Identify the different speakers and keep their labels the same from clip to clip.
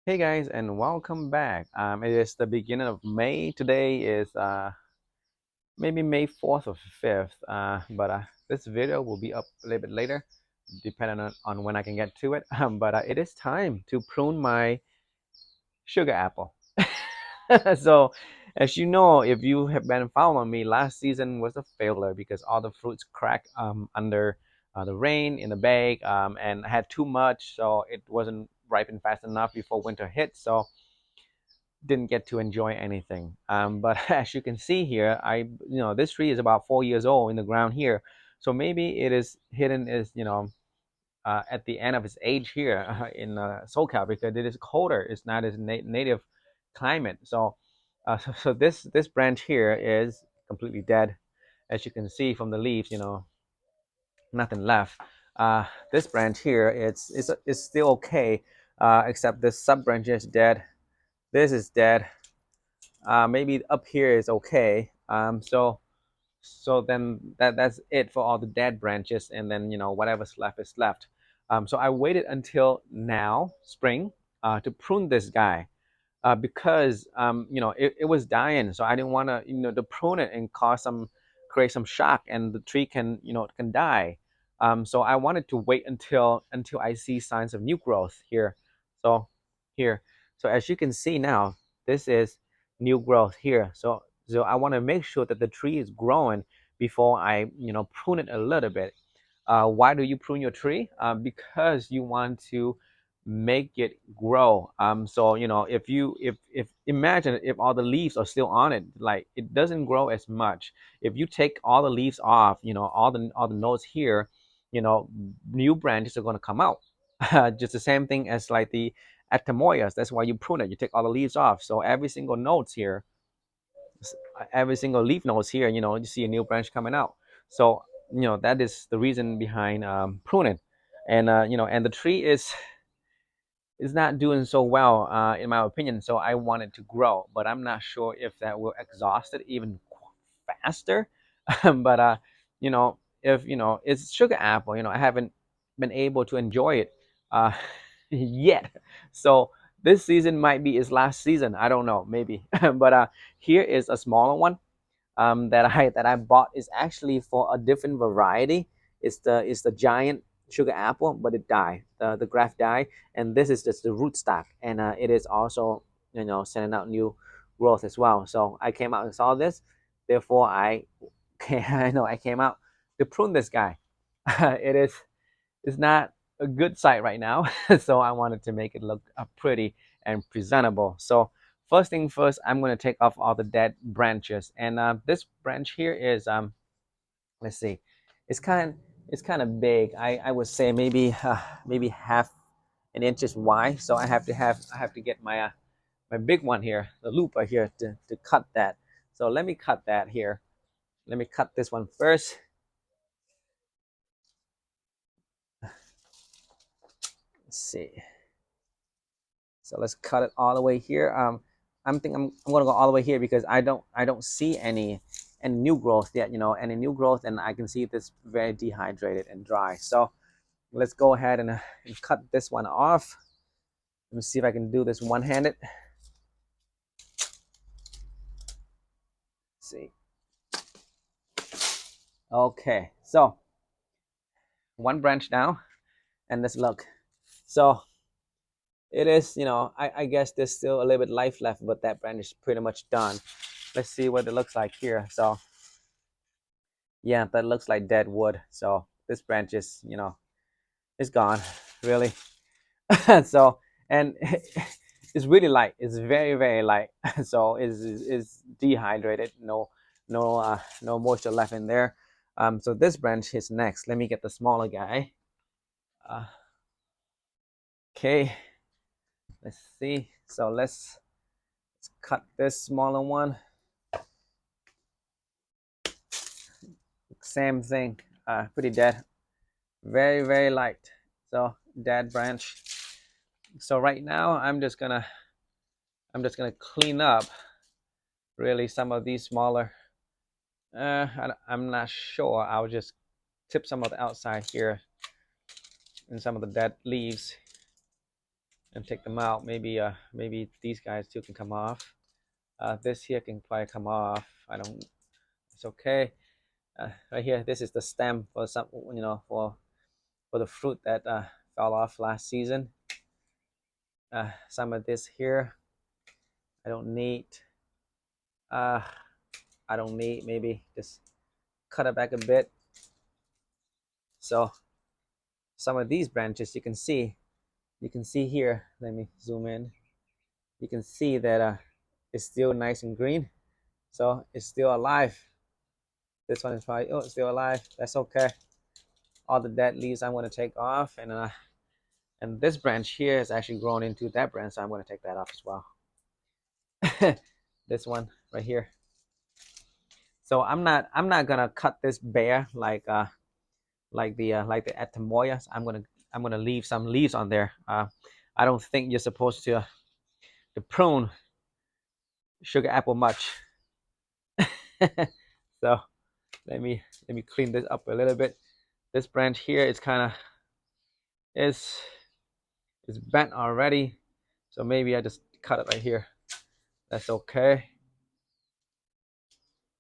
Speaker 1: Hey guys, and welcome back. It is the beginning of May. Today is maybe May 4th or 5th, but this video will be up a little bit later, depending on when I can get to it. But it is time to prune my sugar apple. So, as you know, if you have been following me, last season was a failure because all the fruits cracked under the rain in the bag, and I had too much, so it wasn't ripened fast enough before winter hit. So didn't get to enjoy anything. But as you can see here, this tree is about 4 years old in the ground here, so maybe it is hidden as at the end of its age here in SoCal because it is colder. It's not as native climate. So this branch here is completely dead, as you can see from the leaves. Nothing left. This branch here, it's still okay, except this sub branch is dead. This is dead. Maybe up here is okay. So then that's it for all the dead branches, and then whatever's left is left. So I waited until now, spring, to prune this guy because it was dying, so I didn't want to prune it and create some shock, and the tree can die. So I wanted to wait until I see signs of new growth here. So here, so as you can see now, this is new growth here. So I want to make sure that the tree is growing before I prune it a little bit. Why do you prune your tree? Because you want to make it grow. So if imagine if all the leaves are still on it, like it doesn't grow as much. If you take all the leaves off, all the nodes here, new branches are going to come out. Just the same thing as like the Actamoyas. That's why you prune it. You take all the leaves off. So every single leaf nodes here, you see a new branch coming out. So that is the reason behind pruning. And the tree is not doing so well, in my opinion. So I want it to grow, but I'm not sure if that will exhaust it even faster. But if it's sugar apple, I haven't been able to enjoy it uh, yet. So this season might be its last season. I don't know, maybe. But here is a smaller one that I bought. Is actually for a different variety. It's the giant sugar apple, but it died. The graft died, and this is just the rootstock, and it is also sending out new growth as well. So I came out and saw this, therefore I came out to prune this guy. It's not a good sight right now, so I wanted to make it look pretty and presentable. So first thing first, I'm going to take off all the dead branches, and this branch here is let's see, it's kind of big. I would say maybe half an inches wide. So I have to get my big one here, the looper here, to cut that. So let me cut that here. Let me cut this one first. Let's see. So let's cut it all the way here. I'm gonna go all the way here because I don't see any new growth yet. Any new growth, and I can see this very dehydrated and dry. So let's go ahead and cut this one off. Let me see if I can do this one-handed. See. Okay, so one branch down, and let's look. So it is, I guess there's still a little bit life left, but that branch is pretty much done. Let's see what it looks like here. So yeah, that looks like dead wood. So this branch is, it's gone, really. So, and it's really light. It's very, very light. So it's dehydrated. No moisture left in there. So this branch is next. Let me get the smaller guy. Uh, okay, let's see. So let's cut this smaller one. Same thing. Pretty dead. Very, very light. So dead branch. So right now I'm just gonna clean up really some of these smaller. I'm not sure. I'll just tip some of the outside here and some of the dead leaves. and take them out. Maybe these guys too can come off. This here can probably come off. I don't. It's okay. Right here, this is the stem for some, for the fruit that fell off last season. Some of this here, I don't need. Uh, I don't need. Maybe just cut it back a bit. So some of these branches you can see here. Let me zoom in. You can see that it's still nice and green, so it's still alive. This one is probably, oh, it's still alive. That's okay. All the dead leaves I'm going to take off, and this branch here is actually grown into that branch, so I'm going to take that off as well. This one right here. So I'm not gonna cut this bare like the Atamoyas. I'm gonna leave some leaves on there. I don't think you're supposed to prune sugar apple much. So let me clean this up a little bit. This branch here is kind of is bent already, so maybe I just cut it right here. That's okay.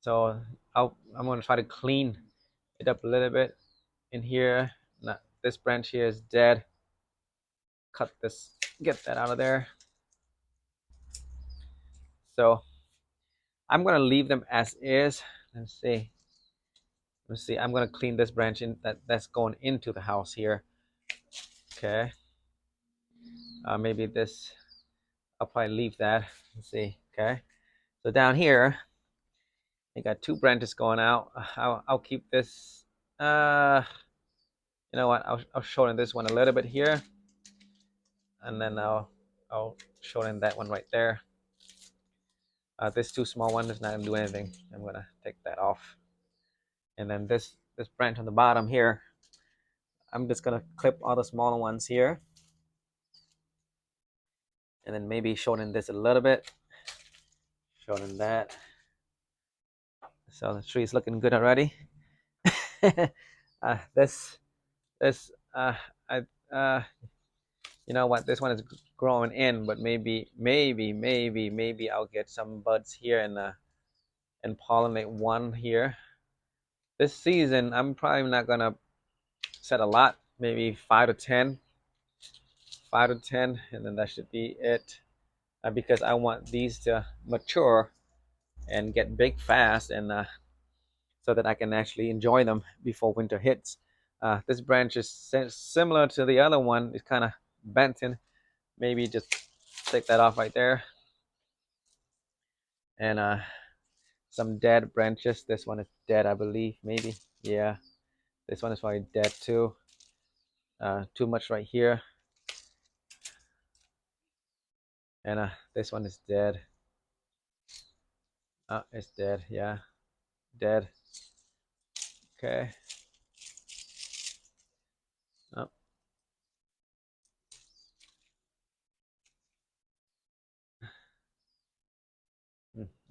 Speaker 1: So I'm gonna try to clean it up a little bit in here. Now, this branch here is dead. Cut this, get that out of there. So I'm gonna leave them as is. Let's see. Let's see. I'm gonna clean this branch in that's going into the house here. Okay. Maybe this. I'll probably leave that. Let's see. Okay. So down here, I got two branches going out. I'll keep this. You know what? I'll shorten this one a little bit here, and then I'll shorten that one right there. This too small one is not gonna do anything. I'm gonna take that off, and then this branch on the bottom here, I'm just gonna clip all the smaller ones here, and then maybe shorten this a little bit, shorten that. So the tree is looking good already. This I you know what? This one is growing in, but maybe I'll get some buds here and pollinate one here. This season, I'm probably not gonna set a lot, maybe 5 to 10, and then that should be it. Because I want these to mature and get big fast, and so that I can actually enjoy them before winter hits. This branch is similar to the other one. It's kind of bent in. Maybe just take that off right there. And some dead branches. This one is dead, I believe. Maybe. Yeah. This one is probably dead too. Too much right here. And this one is dead. It's dead. Yeah. Dead. Okay. Oh.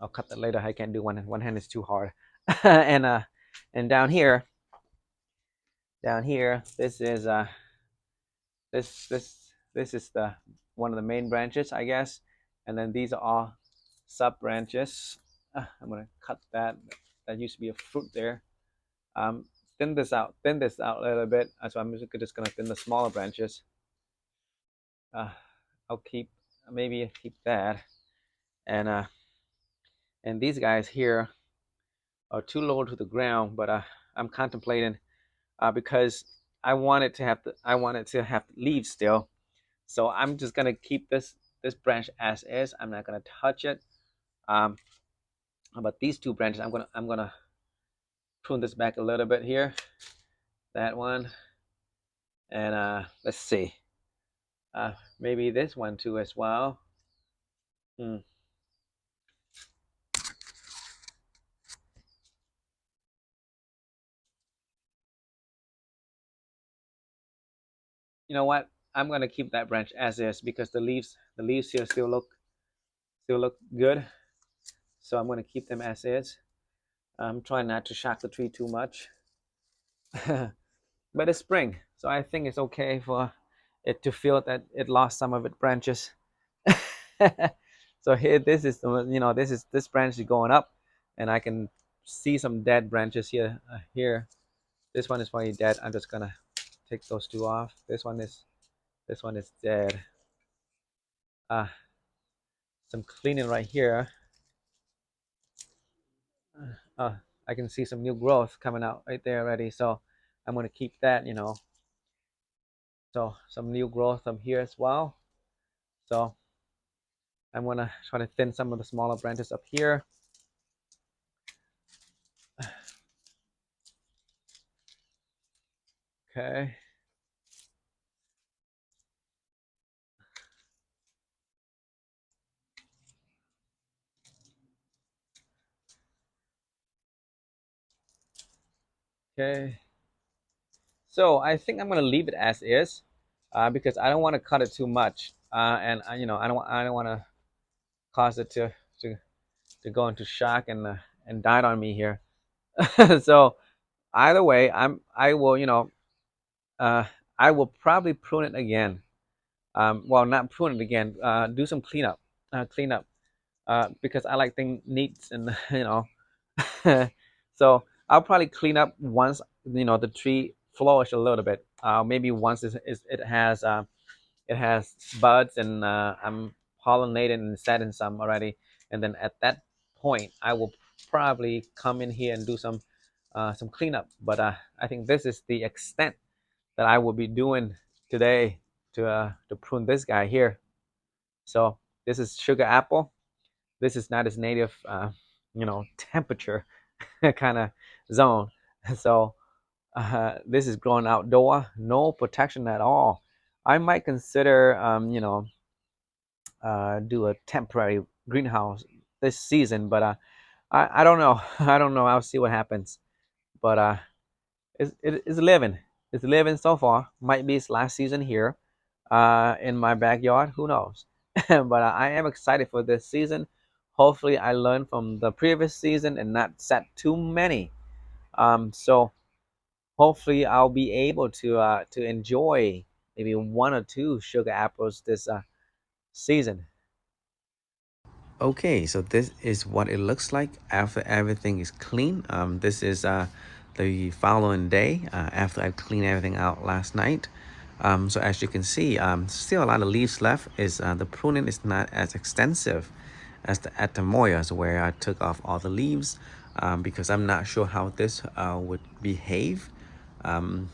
Speaker 1: I'll cut that later. I can't do one hand is too hard. And down here, this is this is the one of the main branches, I guess. And then these are all sub branches. I'm gonna cut that. That used to be a fruit there. Thin this out a little bit. So I'm just gonna thin the smaller branches. I'll maybe keep that. And and these guys here are too low to the ground, but I'm contemplating because I want it to have leaves still. So I'm just gonna keep this branch as is. I'm not gonna touch it. But these two branches, I'm gonna prune this back a little bit here. That one, and let's see. Maybe this one too as well. Hmm. You know what? I'm gonna keep that branch as is because the leaves here still look good. So I'm gonna keep them as is. I'm trying not to shock the tree too much. But it's spring, so I think it's okay for it to feel that it lost some of its branches. So here, this is this branch is going up, and I can see some dead branches here. Here, this one is probably dead. I'm just gonna take those two off. This one is dead. Uh, some cleaning right here. Uh, I can see some new growth coming out right there already. So I'm gonna keep that. So some new growth from here as well. So I'm gonna try to thin some of the smaller branches up here. Okay. Okay. So I think I'm gonna leave it as is, because I don't want to cut it too much, and I don't want to cause it to to go into shock and die on me here. So either way, I will uh, I will probably prune it again. Well, not prune it again. Do some cleanup, because I like things neat and So I'll probably clean up once the tree flourish a little bit. Maybe once it has buds and I'm pollinating and setting some already, and then at that point I will probably come in here and do some cleanup. But I think this is the extent that I will be doing today to prune this guy here. So this is sugar apple. This is not its native temperature kind of zone. So this is growing outdoor, no protection at all. I might consider do a temporary greenhouse this season, but I don't know. I don't know. I'll see what happens. But it's living. It's living so far. Might be its last season here in my backyard. Who knows? But I am excited for this season. Hopefully, I learn from the previous season and not set too many. So hopefully, I'll be able to enjoy maybe one or two sugar apples this season. Okay, so this is what it looks like after everything is clean. This is the following day after I cleaned everything out last night. So as you can see, still a lot of leaves left. Is the pruning is not as extensive as the Atamoyas, where I took off all the leaves, because I'm not sure how this would behave. Um,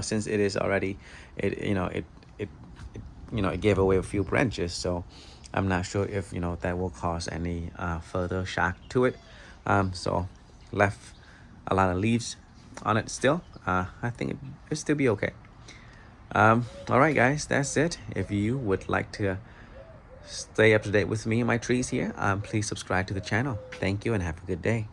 Speaker 1: since it is already, it it gave away a few branches, so I'm not sure if that will cause any further shock to it. So left a lot of leaves on it still. I think it'll still be okay. All right, guys, that's it. If you would like to stay up to date with me and my trees here, please subscribe to the channel. Thank you and have a good day.